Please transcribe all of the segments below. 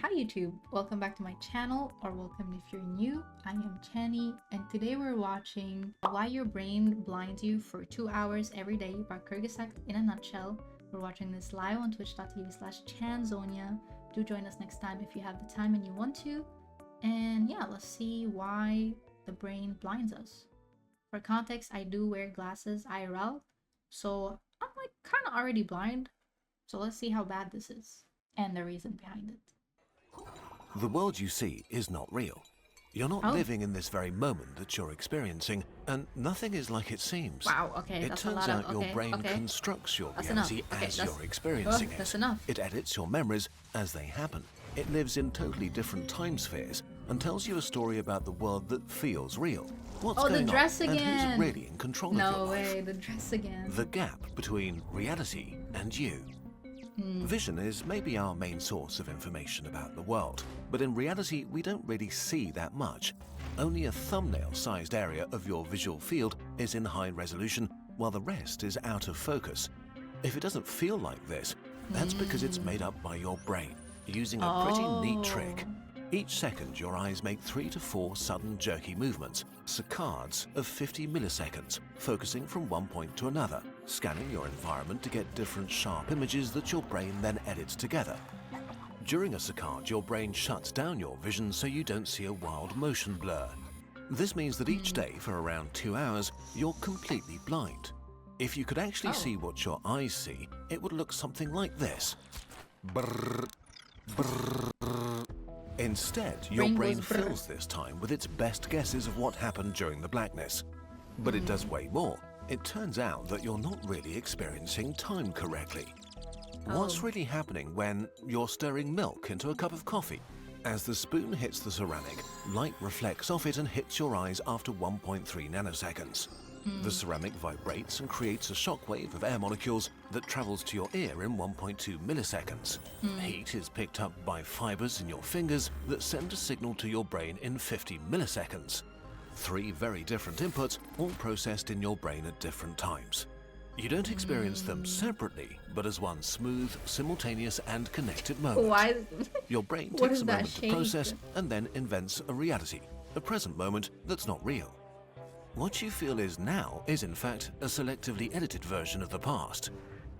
Hi YouTube, welcome back to my channel, or welcome if you're new. I am Channie, and today we're watching Why Your Brain Blinds You for 2 hours every day by Kurzgesagt in a nutshell. We're watching this live on twitch.tv/chanzonia. Do join us next time if you have the time and you want to. And yeah, let's see why the brain blinds us. For context, I do wear glasses IRL, so I'm like kind of already blind. So let's see how bad this is and the reason behind it. The world you see is not real. You're not living in this very moment that you're experiencing, and nothing is like it seems. Wow, okay, it that's turns a lot out of, your brain constructs your reality as you're experiencing it. That's enough. It edits your memories as they happen. It lives in totally different time spheres and tells you a story about the world that feels real. What's going the dress on, again. and who's really in control of your life. No way, the dress again. The gap between reality and you. Vision is maybe our main source of information about the world, but in reality we don't really see that much. Only a thumbnail-sized area of your visual field is in high resolution, while the rest is out of focus. If it doesn't feel like this, that's because it's made up by your brain, using a pretty neat trick. Each second, your eyes make 3 to 4 sudden jerky movements, saccades of 50 milliseconds, focusing from one point to another, scanning your environment to get different sharp images that your brain then edits together. During a saccade, your brain shuts down your vision so you don't see a wild motion blur. This means that each day for around 2 hours, you're completely blind. If you could actually see what your eyes see, it would look something like this. Brrr, brrr. Instead, your brain fills this time with its best guesses of what happened during the blackness. But it does way more. It turns out that you're not really experiencing time correctly. What's really happening when you're stirring milk into a cup of coffee? As the spoon hits the ceramic, light reflects off it and hits your eyes after 1.3 nanoseconds. The ceramic vibrates and creates a shockwave of air molecules that travels to your ear in 1.2 milliseconds. Heat is picked up by fibers in your fingers that send a signal to your brain in 50 milliseconds. 3 very different inputs, all processed in your brain at different times. You don't experience them separately, but as one smooth, simultaneous and connected moment. Your brain takes a moment to process and then invents a reality, a present moment that's not real. What you feel is now is in fact a selectively edited version of the past.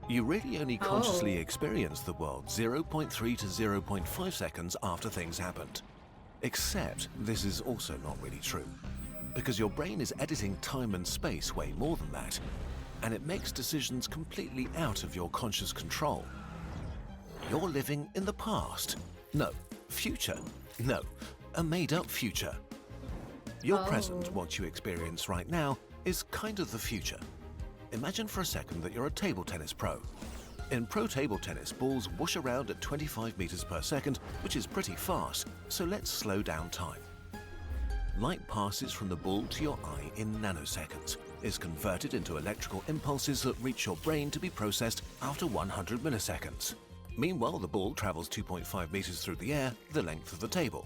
You really only consciously experience the world 0.3 to 0.5 seconds after things happened. Except this is also not really true, because your brain is editing time and space way more than that, and it makes decisions completely out of your conscious control. You're living in the past. No. Future. No. A made-up future. Your present, what you experience right now, is kind of the future. Imagine for a second that you're a table tennis pro. In pro table tennis, balls whoosh around at 25 meters per second, which is pretty fast, so let's slow down time. Light passes from the ball to your eye in nanoseconds, is converted into electrical impulses that reach your brain to be processed after 100 milliseconds. Meanwhile, the ball travels 2.5 meters through the air, the length of the table.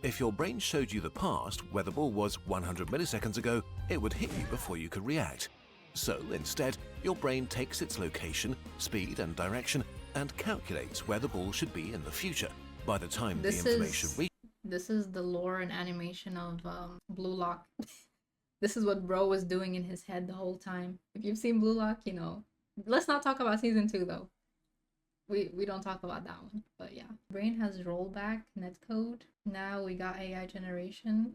If your brain showed you the past, where the ball was 100 milliseconds ago, it would hit you before you could react. So, instead, your brain takes its location, speed and direction and calculates where the ball should be in the future. By the time the information reaches... This is the lore and animation of Blue Lock. This is what bro was doing in his head the whole time. If you've seen Blue Lock, you know. Let's not talk about season 2 though. We don't talk about that one, but yeah. Brain has rollback netcode. Now we got AI generation.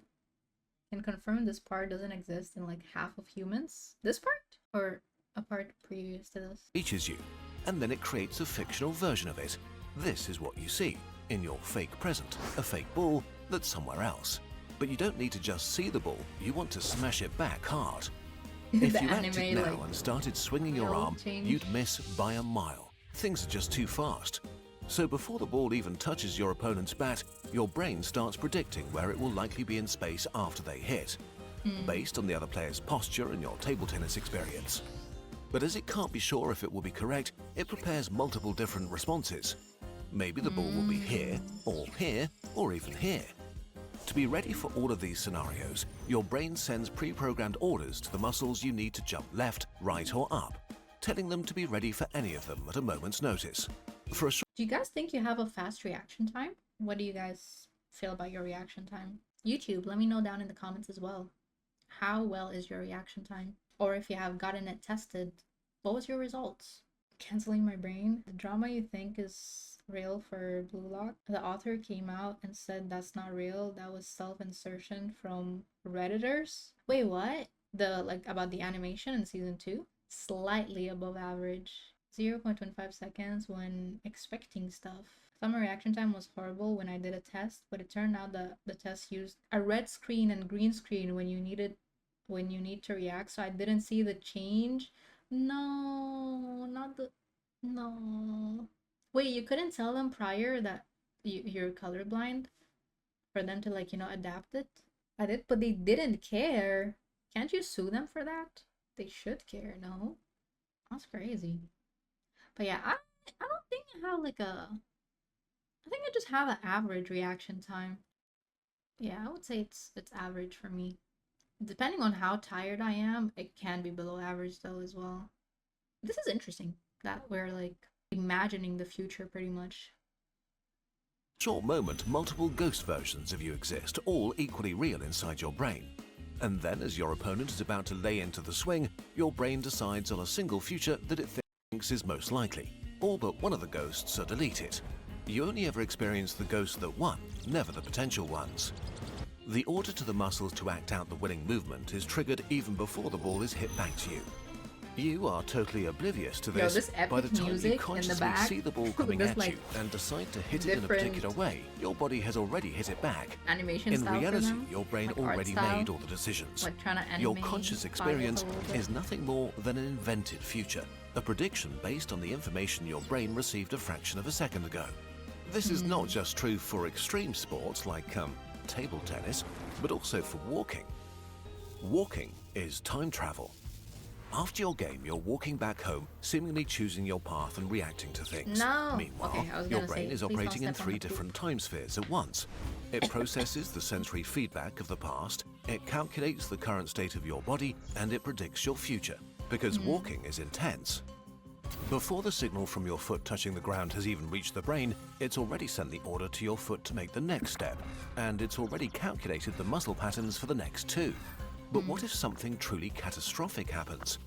Can confirm this part doesn't exist in like half of humans. This part? Or a part previous to this? Reaches you, and then it creates a fictional version of it. This is what you see in your fake present, a fake ball that's somewhere else. But you don't need to just see the ball, you want to smash it back hard. If you acted now and started swinging your arm, you'd miss by a mile. Things are just too fast. So before the ball even touches your opponent's bat, your brain starts predicting where it will likely be in space after they hit, based on the other player's posture and your table tennis experience. But as it can't be sure if it will be correct, it prepares multiple different responses. Maybe the ball will be here, or even here. To be ready for all of these scenarios, your brain sends pre-programmed orders to the muscles you need to jump left, right or up, telling them to be ready for any of them at a moment's notice. Do you guys think you have a fast reaction time? What do you guys feel about your reaction time? YouTube, let me know down in the comments as well. How well is your reaction time? Or if you have gotten it tested, what was your results? Canceling my brain. The drama you think is real for Blue Lock. The author came out and said that's not real. That was self-insertion from Redditors. Wait, what? The like about the animation in season 2? Slightly above average. 0.25 seconds when expecting stuff. Summer reaction time was horrible when I did a test, but it turned out that the test used a red screen and green screen when you need to react, so I didn't see the change. No, not the no. Wait, you couldn't tell them prior that you're colorblind for them to like, adapt it? I did, but they didn't care. Can't you sue them for that? They should care, no? That's crazy. But yeah, I don't think I have like I think I just have an average reaction time. Yeah, I would say it's average for me. Depending on how tired I am, it can be below average though as well. This is interesting that we're like imagining the future pretty much. Short moment, multiple ghost versions of you exist, all equally real inside your brain. And then, as your opponent is about to lay into the swing, your brain decides on a single future that it thinks is most likely. All but one of the ghosts are deleted. You only ever experience the ghosts that won, never the potential ones. The order to the muscles to act out the winning movement is triggered even before the ball is hit back to you. You are totally oblivious to this. By the time you consciously see the ball coming at you and decide to hit it in a particular way, your body has already hit it back. Animation in style reality, your brain like already made all the decisions. Like trying to animate, your conscious experience is nothing more than an invented future, a prediction based on the information your brain received a fraction of a second ago. This is not just true for extreme sports like table tennis, but also for walking. Walking is time travel. After your game, you're walking back home, seemingly choosing your path and reacting to things. No. Meanwhile, your brain is operating in 3 different time spheres at once. It processes the sensory feedback of the past, it calculates the current state of your body, and it predicts your future. Because walking is intense. Before the signal from your foot touching the ground has even reached the brain, it's already sent the order to your foot to make the next step, and it's already calculated the muscle patterns for the next 2. But what if something truly catastrophic happens?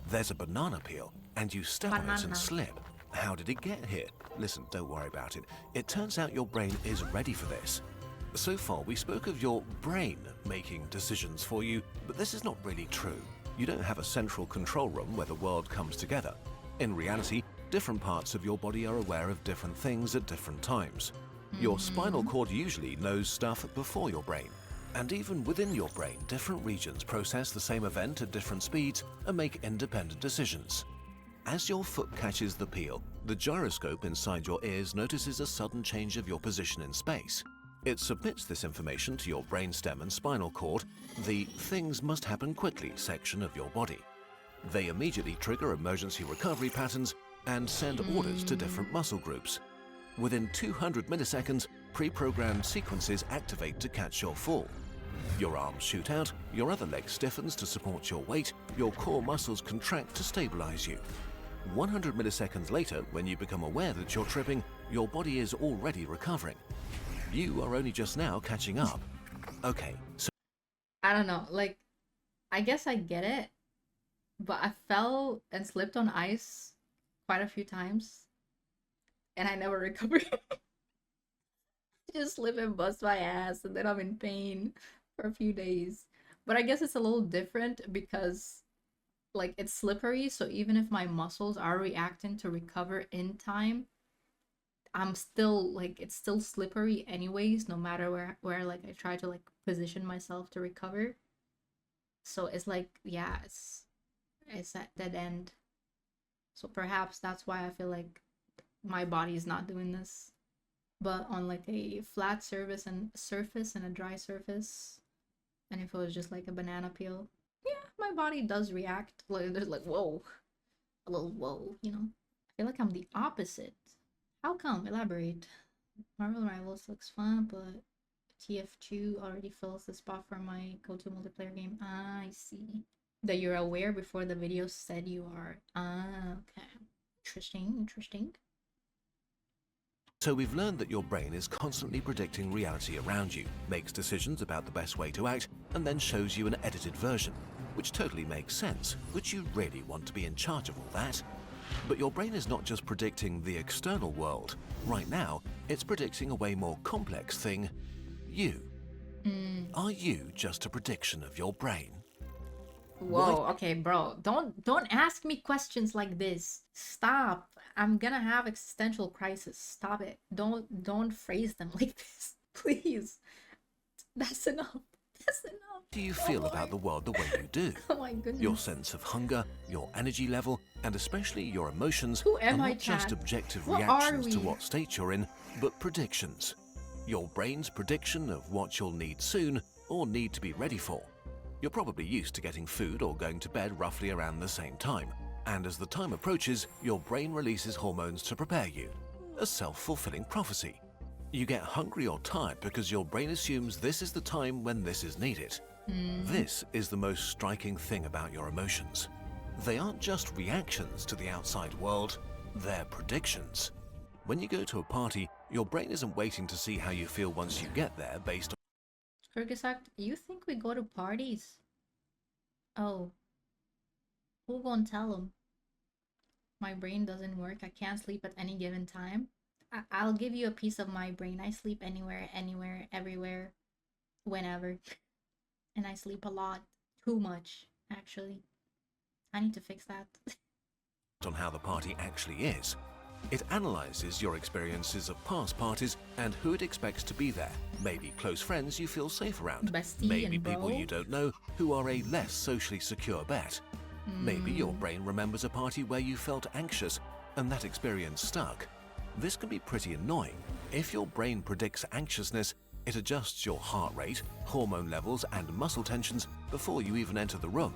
There's a banana peel, and you step on it and slip. How did it get here? Listen, don't worry about it. It turns out your brain is ready for this. So far, we spoke of your brain making decisions for you, but this is not really true. You don't have a central control room where the world comes together. In reality, different parts of your body are aware of different things at different times. Your spinal cord usually knows stuff before your brain. And even within your brain, different regions process the same event at different speeds and make independent decisions. As your foot catches the peel, the gyroscope inside your ears notices a sudden change of your position in space. It submits this information to your brainstem and spinal cord, the things must happen quickly section of your body. They immediately trigger emergency recovery patterns and send orders to different muscle groups. Within 200 milliseconds, pre-programmed sequences activate to catch your fall. Your arms shoot out, your other leg stiffens to support your weight, your core muscles contract to stabilize you. 100 milliseconds later, when you become aware that you're tripping, your body is already recovering. You are only just now catching up. Okay, so... I don't know, like, I guess I get it, but I fell and slipped on ice quite a few times, and I never recovered. Just slip and bust my ass, and then I'm in pain for a few days. But I guess it's a little different because, like, it's slippery, so even if my muscles are reacting to recover in time, I'm still, like, it's still slippery anyways, no matter where like, I try to, like, position myself to recover. So it's like, yeah, it's at dead end. So perhaps that's why I feel like my body is not doing this. But on like a flat surface and a dry surface, and if it was just like a banana peel, yeah, my body does react. Like there's like whoa, a little whoa, you know. I feel like I'm the opposite. How come? Elaborate. Marvel Rivals looks fun, but TF2 already fills the spot for my go-to multiplayer game. Ah, I see. That you're aware before the video said you are. Ah, okay. Interesting, interesting. So we've learned that your brain is constantly predicting reality around you, makes decisions about the best way to act, and then shows you an edited version, which totally makes sense. Would you really want to be in charge of all that? But your brain is not just predicting the external world. Right now, it's predicting a way more complex thing, you. Are you just a prediction of your brain? Whoa, okay, bro. Don't ask me questions like this. Stop. I'm gonna have existential crisis. Stop it. Don't phrase them like this. Please. That's enough. That's enough. How do you feel about the world the way you do? Oh my goodness. Your sense of hunger, your energy level, and especially your emotions Who am are I, not just Chad? objective What reactions are to we? what state you're in, but predictions. Your brain's prediction of what you'll need soon or need to be ready for. You're probably used to getting food or going to bed roughly around the same time, and as the time approaches, your brain releases hormones to prepare you. A self-fulfilling prophecy. You get hungry or tired because your brain assumes this is the time when this is needed. This is the most striking thing about your emotions. They aren't just reactions to the outside world, they're predictions. When you go to a party, your brain isn't waiting to see how you feel once you get there based on Kurzgesagt, you think we go to parties? Oh. Who gonna tell him? My brain doesn't work. I can't sleep at any given time. I'll give you a piece of my brain. I sleep anywhere, everywhere, whenever. And I sleep a lot. Too much, actually. I need to fix that. on how the party actually is. It analyzes your experiences of past parties and who it expects to be there. Maybe close friends you feel safe around. Bestie Maybe and people bro. you don't know who are a less socially secure bet. Maybe your brain remembers a party where you felt anxious and that experience stuck. This can be pretty annoying. If your brain predicts anxiousness, it adjusts your heart rate, hormone levels, and muscle tensions before you even enter the room.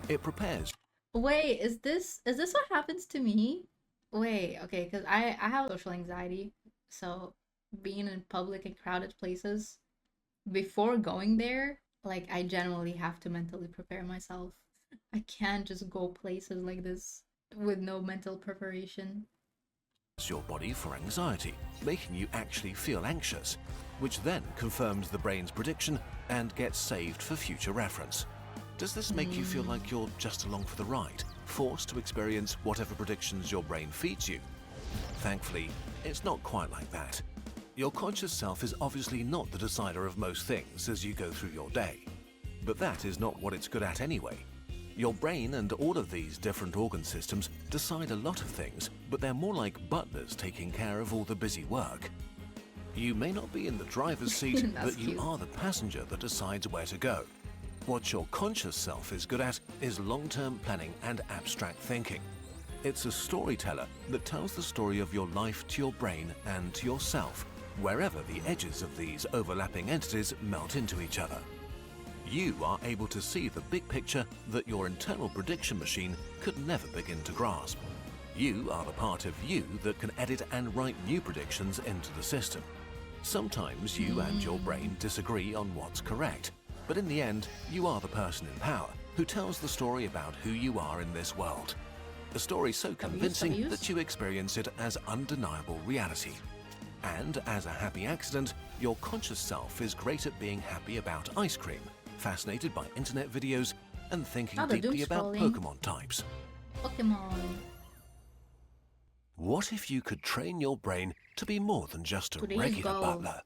It prepares. Wait, is this what happens to me? Wait, okay, because I have social anxiety, so being in public and crowded places, before going there, like I generally have to mentally prepare myself. I can't just go places like this with no mental preparation. Your body for anxiety, making you actually feel anxious, which then confirms the brain's prediction and gets saved for future reference. Does this make you feel like you're just along for the ride, forced to experience whatever predictions your brain feeds you? Thankfully, it's not quite like that. Your conscious self is obviously not the decider of most things as you go through your day. But that is not what it's good at anyway. Your brain and all of these different organ systems decide a lot of things, but they're more like butlers taking care of all the busy work. You may not be in the driver's seat, but you are the passenger that decides where to go. What your conscious self is good at is long-term planning and abstract thinking. It's a storyteller that tells the story of your life to your brain and to yourself, wherever the edges of these overlapping entities melt into each other. You are able to see the big picture that your internal prediction machine could never begin to grasp. You are the part of you that can edit and write new predictions into the system. Sometimes you and your brain disagree on what's correct, but in the end, you are the person in power who tells the story about who you are in this world. A story so convincing that you experience it as undeniable reality. And as a happy accident, your conscious self is great at being happy about ice cream, fascinated by internet videos, and thinking deeply about Pokemon types. Pokemon. What if you could train your brain to be more than just a regular butler?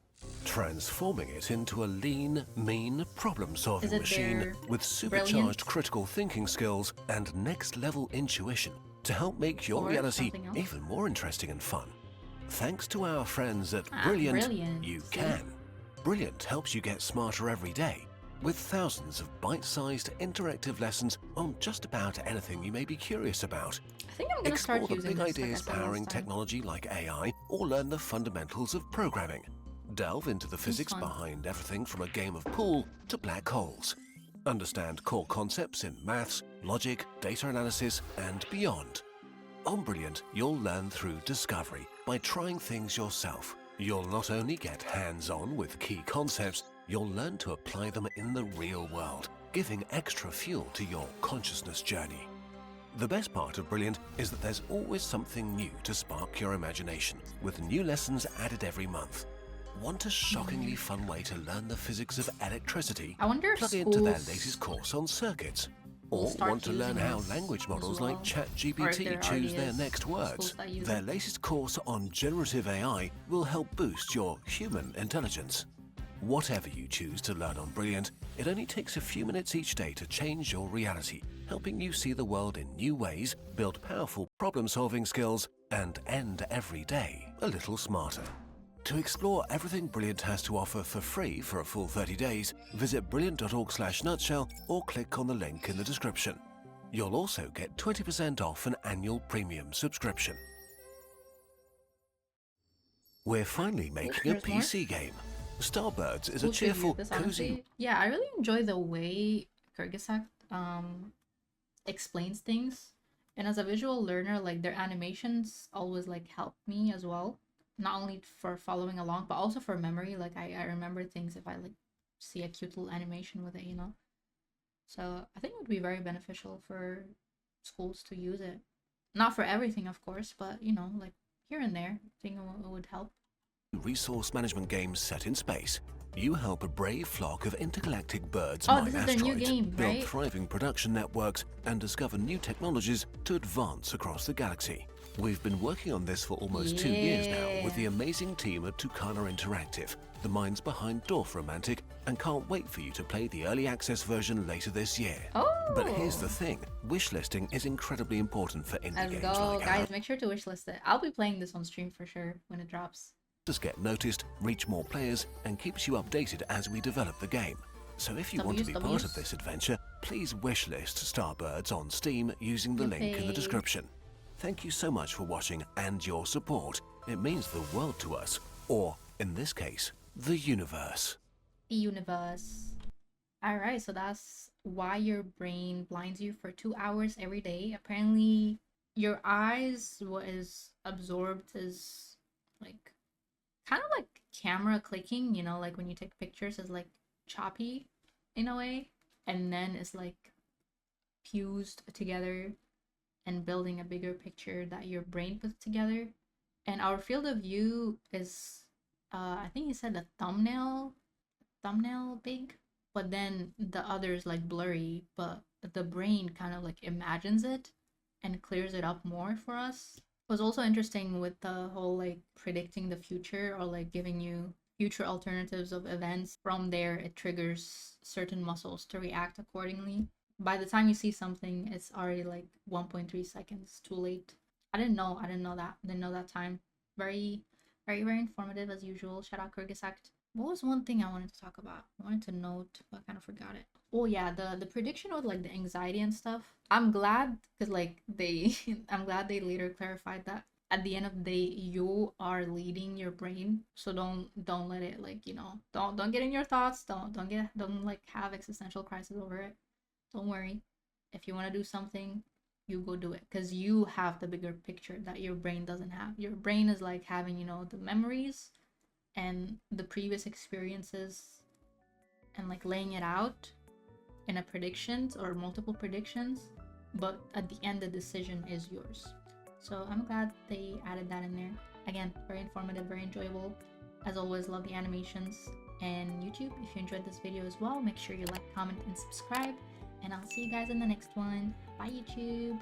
Transforming it into a lean, mean, problem-solving machine with supercharged critical thinking skills and next-level intuition to help make your reality even more interesting and fun. Thanks to our friends at Brilliant, you can. Brilliant helps you get smarter every day, with thousands of bite-sized interactive lessons on just about anything you may be curious about. I think I'm gonna start using Explore the big ideas powering technology like AI, or learn the fundamentals of programming. Delve into the physics behind everything from a game of pool to black holes. Understand core concepts in maths, logic, data analysis, and beyond. On Brilliant, you'll learn through discovery by trying things yourself. You'll not only get hands-on with key concepts, you'll learn to apply them in the real world, giving extra fuel to your consciousness journey. The best part of Brilliant is that there's always something new to spark your imagination, with new lessons added every month. Want a shockingly fun way to learn the physics of electricity? I wonder if Plug into their latest course on circuits. Or want to learn how language models like ChatGPT choose their next words? Their latest course on generative AI will help boost your human intelligence. Whatever you choose to learn on Brilliant, it only takes a few minutes each day to change your reality, helping you see the world in new ways, build powerful problem-solving skills, and end every day a little smarter. To explore everything Brilliant has to offer for free for a full 30 days, visit brilliant.org/nutshell or click on the link in the description. You'll also get 20% off an annual premium subscription. We're finally making a PC game. Starbirds is a cheerful, cozy... Yeah, I really enjoy the way Kurzgesagt explains things. And as a visual learner, like their animations always like help me as well. Not only for following along, but also for memory. Like I remember things if I like see a cute little animation with it, you know? So I think it would be very beneficial for schools to use it. Not for everything, of course, but you know, like here and there, I think it would help. Resource management games set in space. You help a brave flock of intergalactic birds mine asteroids, build thriving production networks, and discover new technologies to advance across the galaxy. We've been working on this for almost 2 years now with the amazing team at Vtuber Interactive, the minds behind Dorfromantik, and can't wait for you to play the early access version later this year. But here's the thing, wishlisting is incredibly important for indie games like guys, make sure to wishlist it. I'll be playing this on stream for sure when it drops. Get noticed, reach more players, and keeps you updated as we develop the game. So if you want to be part of this adventure, please wishlist Starbirds on Steam using the link in the description. Thank you so much for watching and your support. It means the world to us, or in this case, the universe. The universe. Alright, so that's why your brain blinds you for 2 hours every day. Apparently, your eyes, what is absorbed is like kind of like camera clicking, you know, like when you take pictures is like choppy in a way, and then it's like fused together and building a bigger picture that your brain puts together. And our field of view is I think he said a thumbnail big, but then the other is like blurry, but the brain kind of like imagines it and clears it up more for us. Was also interesting with the whole like predicting the future or like giving you future alternatives of events. From there, it triggers certain muscles to react accordingly. By the time you see something, it's already like 1.3 seconds too late. I didn't know that time. Very informative as usual. Shout out Kurzgesagt. What was one thing I wanted to talk about? I wanted to note, but I kind of forgot it. Oh yeah, the prediction with like the anxiety and stuff. I'm glad because like I'm glad they later clarified that at the end of the day you are leading your brain. So don't let it like, you know, don't get in your thoughts. Don't like have existential crisis over it. Don't worry. If you want to do something, you go do it, because you have the bigger picture that your brain doesn't have. Your brain is like having, you know, the memories and the previous experiences and like laying it out in a predictions or multiple predictions, but at the end the decision is yours. So I'm glad they added that in there. Again, very informative, very enjoyable. As always, love the animations. And YouTube, if you enjoyed this video as well, make sure you like, comment, and subscribe. And I'll see you guys in the next one. Bye, YouTube.